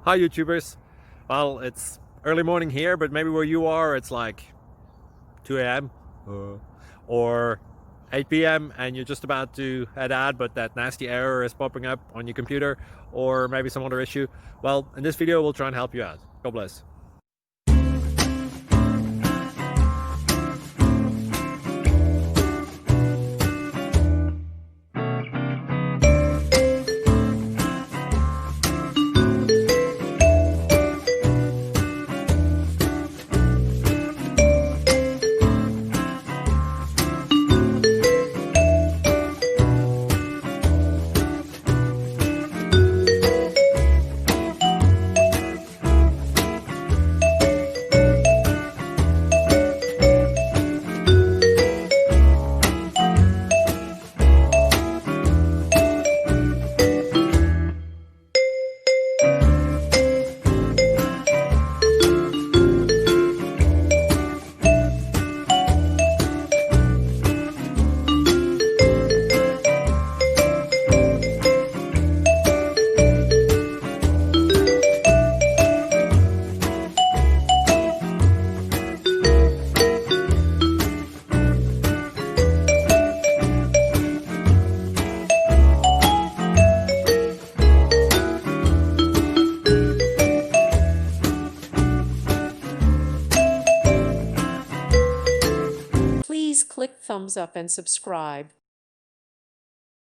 Hi YouTubers. Well, it's early morning here, but maybe where you are it's like 2 a.m. or 8 p.m. and you're just about to head out, but that nasty error is popping up on your computer, or maybe some other issue. Well, in this video we'll try and help you out. God bless. Please click thumbs up and subscribe.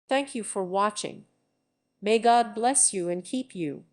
Thank you for watching. May God bless you and keep you.